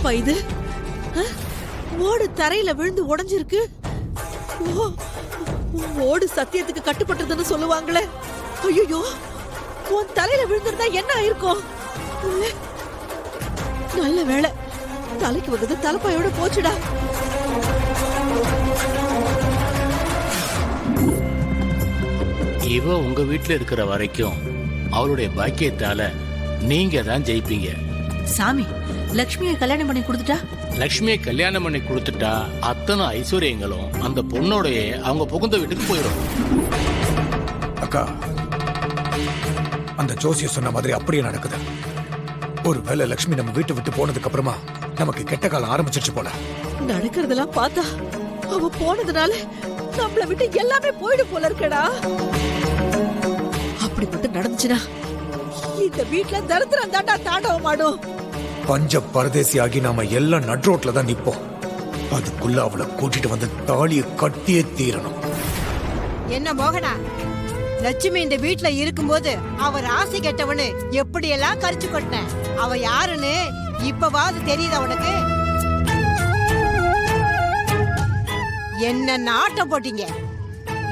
என்னப்பா இது? ஓடு தரையில விழுந்து உடைஞ்சிருக்கு. ஓடு சத்தியத்துக்கு கட்டுப்பட்டதுன்னு சொல்லுவாங்களே. ஐயோ, உன் தலையில விழுந்திருந்தா என்ன ஆயிருக்கும்? நல்ல வேளை, தலைக்கு வந்தது தலைப்பாயோட போச்சுடா. இவ உங்க வீட்டுல இருக்கிற வரைக்கும் அவளுடைய பாக்கியத்தால நீங்க தான் ஜெயிப்பீங்க. சாமி, லட்சுமியை கல்யாணம் பண்ணி கொடுத்துட்டா? லட்சுமியை கல்யாணம் பண்ணி கொடுத்துட்டா அத்தனை ஐஸ்வர்யங்களும் அந்த பொண்ணோடைய அவங்க புகுந்த வீட்டுக்கு போயிடும். அக்கா, அந்த ஜோசிய சொன்ன மாதிரி அப்படியே நடக்குது. ஒருவேளை லட்சுமி நம்ம வீட்டை விட்டு போனதுக்கு அப்புறமா நமக்கு கெட்ட காலம் ஆரம்பிச்சிருச்சு போல. நடக்கிறதெல்லாம் பார்த்தா அவ போனதுனால நம்மள விட்டு எல்லாமே போயிடும் போல இருக்கடா. அப்படி மட்டும் நடந்துச்சுன்னா இந்த வீட்டுல தரித்திரம் தாண்டா தாண்டவம் ஆடும். பஞ்ச பரதேசி ஆகி நாம எல்லாம் நட்ரோட்ல தான் நிப்போம். அதுக்குள்ள அவளை கூட்டிட்டு வந்து தாலியை கட்டியே தீரணும். என்ன மோகனா, லட்சுமி இந்த வீட்டுல இருக்கும்போது அவர் ஆசை கெட்டவனு எப்படி எல்லாம் கரிச்சு கொட்டின. அவ யாருன்னு இப்பவாது தெரியுது அவனுக்கு? என்ன நாட்டம் போட்டீங்க.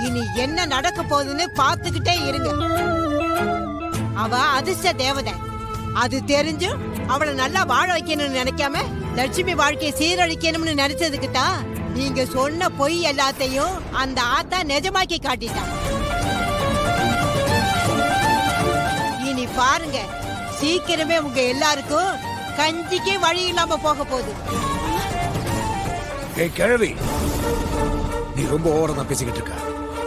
இனி என்ன நடக்க போகுதுன்னு பாத்துக்கிட்டே இருங்க. அவ அதிர்ஷ்ட தேவதை. அது தெரிஞ்சும் அவளை நல்லா வாழ வைக்கணும்னு நினைக்காம லட்சுமி வாழ்க்கையை சீரழிக்கணும்னு நினைச்சதுக்கு தான் நீங்க சொன்ன பொய் எல்லாத்தையும் அந்த ஆத்தா நிஜமாக்கி காட்டிட்டான். இனி பாருங்க, சீக்கிரமே உங்க எல்லாருக்கும் கஞ்சிக்கே வழி இல்லாம போக போகுது. ஏய் கிழவி, நீ ரொம்ப ஓவரா தான் பேசிக்கிட்டு இருக்க.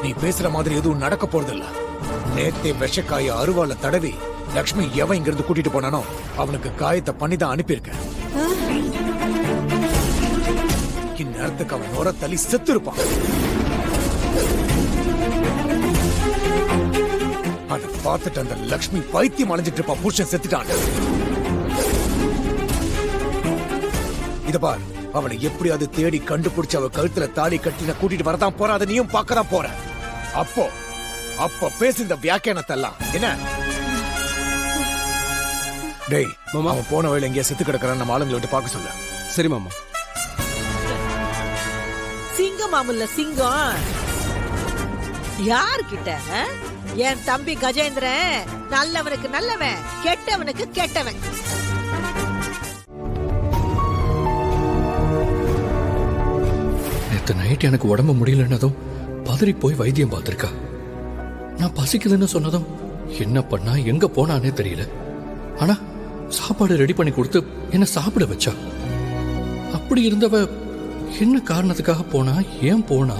நீ பேசுற மாதிரி எதுவும் நடக்க போறது இல்ல. நேத்தே விஷக்காய அருவால தடவி லட்சுமி எவன் இங்கிருந்து கூட்டிட்டு போனானோ அவனுக்கு காயத்தை பண்ணி தான் அனுப்பியிருக்க. இந்நேரத்துக்கு அவன் நுர தள்ளி செத்து இருப்பான். அதை பார்த்துட்டு அந்த லட்சுமி பைத்தியம் அலைஞ்சிட்டு இருப்பா. புருஷன் செத்துட்டான். இத பார், அவளை எப்படியாவது தேடி கண்டுபிடிச்சு அவ கழுத்துல தாலி கட்டின கூட்டிட்டு வரதான் போற. அதை நீயும் பார்க்கதான் போற. அப்போ பேசு இந்த வியாக்கியானத்தெல்லாம். என்ன டேய், அவன் போன வழியில எங்கேயா செத்து கிடக்குறான். நம்ம ஆளுங்களை விட்டு பார்க்க சொல்ல. சரி மாமா. சிங்கம் மாமுல்ல சிங்கம். யார்கிட்ட? என் தம்பி கஜேந்திரன் நல்லவனுக்கு நல்லவன், கெட்டவனுக்கு கெட்டவன். நேற்று நைட் எனக்கு உடம்பு முடியலன்னதும் பதறி போய் வைத்தியம் பார்த்திருக்கா. நான் பசிக்குதுன்னு சொன்னதும் என்ன பண்ணா எங்க போனானே தெரியல. ஆனா சாப்பாடு ரெடி பண்ணி கொடுத்து என்ன சாப்பிட வச்சா. அப்படி இருந்தவ என்ன காரணத்துக்காக போனா, ஏன் போனா,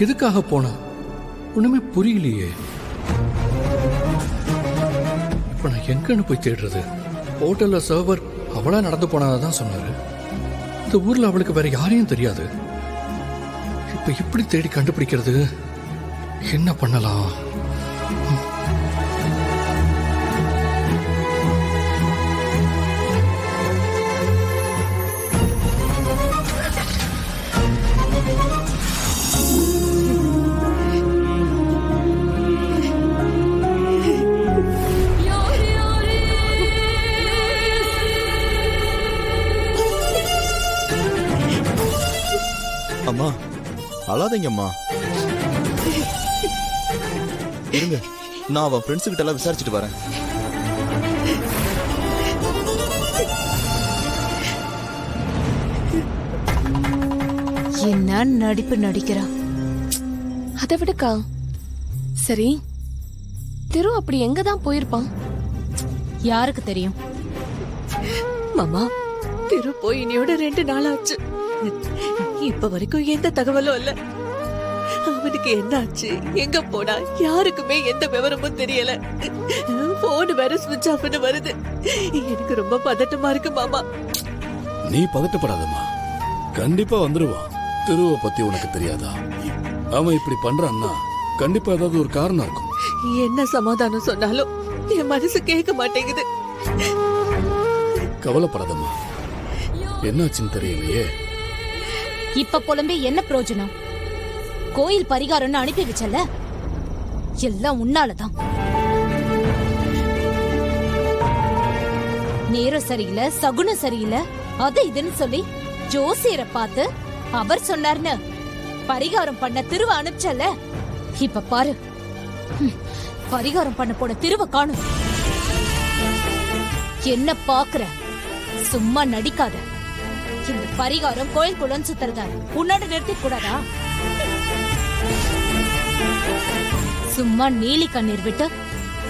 எதுக்காக போனா ஒண்ணுமே புரியலையே. இப்ப நான் எங்கன்னு போய் தேடுறது? ஹோட்டல்ல சர்வர் அவளா நடந்து போனாதான் சொன்னாரு. இந்த ஊர்ல அவளுக்கு வேற யாரையும் தெரியாது. இப்ப எப்படி தேடி கண்டுபிடிக்கிறது? என்ன பண்ணலாம்? அம்மா அழாதீங்கம்மா. இருங்க, நான் அவன் ஃப்ரெண்ட்ஸ் கிட்ட எல்லாம் விசாரிச்சுட்டு வரேன். என்ன நடிப்பு நடிக்கிறா. அதை விடுக்கா. சரி, திரு அப்படி எங்கதான் போயிருப்பான்? யாருக்கு தெரியும்? மாமா, திரு போய் இனியோட 2 நாள் ஆச்சு. இப்ப வரைக்கும் எந்த தகவலும் இல்ல. அவனுக்கு என்ன ஆச்சு, எங்க போனா, யாருக்குமே எந்த விவரமும் தெரியல. போன் வேற ஸ்விட்ச் ஆஃப்னு வருது. எனக்கு ரொம்ப பதட்டமா இருக்கு மாமா. நீ பதட்டப்படாதம்மா, கண்டிப்பா வந்துருவான். திருவ பத்தி உனக்கு தெரியாதா? அவன் இப்படி பண்றான்னா கண்டிப்பா ஏதாவது ஒரு காரணம் இருக்கும். என்ன சமாதானம் சொன்னாலும் என் மனசு கேட்க மாட்டேங்குது. கவலைப்படாதம்மா, என்னாச்சுன்னு தெரியலையே. இப்ப புலம்பே என்ன பிரயோஜனம்? கோயில் பரிகாரம்னு அனுப்பி வச்சல, எல்லாம் உன்னாலதான். நேரம் சரியில்லை, சகுனம் சரியில்லை, அது இதுன்னு சொல்லி ஜோசியரை பார்த்து அவர் சொன்னார்னு பரிகாரம் பண்ண திருவ அனுப்பிச்சல. இப்ப பாரு, பரிகாரம் பண்ண போன திருவ காணும். என்ன பாக்குற? சும்மா நடிக்காத. இந்த பரிகாரம் கோயில் குளம் சுத்துறத உன்னோட நிறுத்தி கூடாதா? சும்மா நீலி கண்ணீர் விட்டு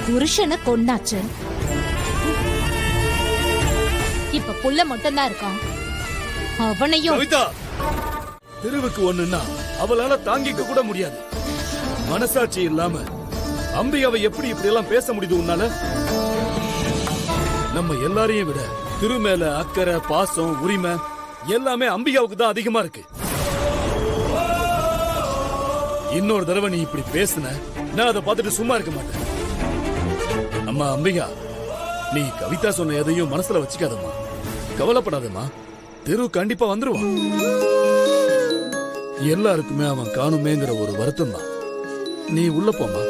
புருஷனை கொண்டாச்சு. இப்ப புள்ள மட்டும்தான் இருக்கான். அவனையும் கவிதா, தெருவுக்கு ஒண்ணுன்னா அவளால தாங்கிக்க கூட முடியாது. மனசாட்சி இல்லாம அம்பிகாவை எப்படி இப்படி எல்லாம் பேச முடியுது உன்னால? நம்ம எல்லாரையும் விட திரு மேல அக்கறை, பாசம், உரிமை எல்லாமே அம்பிகாவுக்கு தான் அதிகமா இருக்கு. இன்னொரு தடவை நீ இப்படி பேசுன, நான் அதை பார்த்துட்டு சும்மா இருக்க மாட்டேன். அம்மா அம்பிகா, நீ கவிதா சொன்ன எதையும் மனசுல வச்சுக்காதம்மா. கவலைப்படாதம்மா, திரு கண்டிப்பா வந்துருவான். எல்லாருக்குமே அவன் காணுமேங்கிற ஒரு வருத்தம் தான். நீ உள்ள போமா.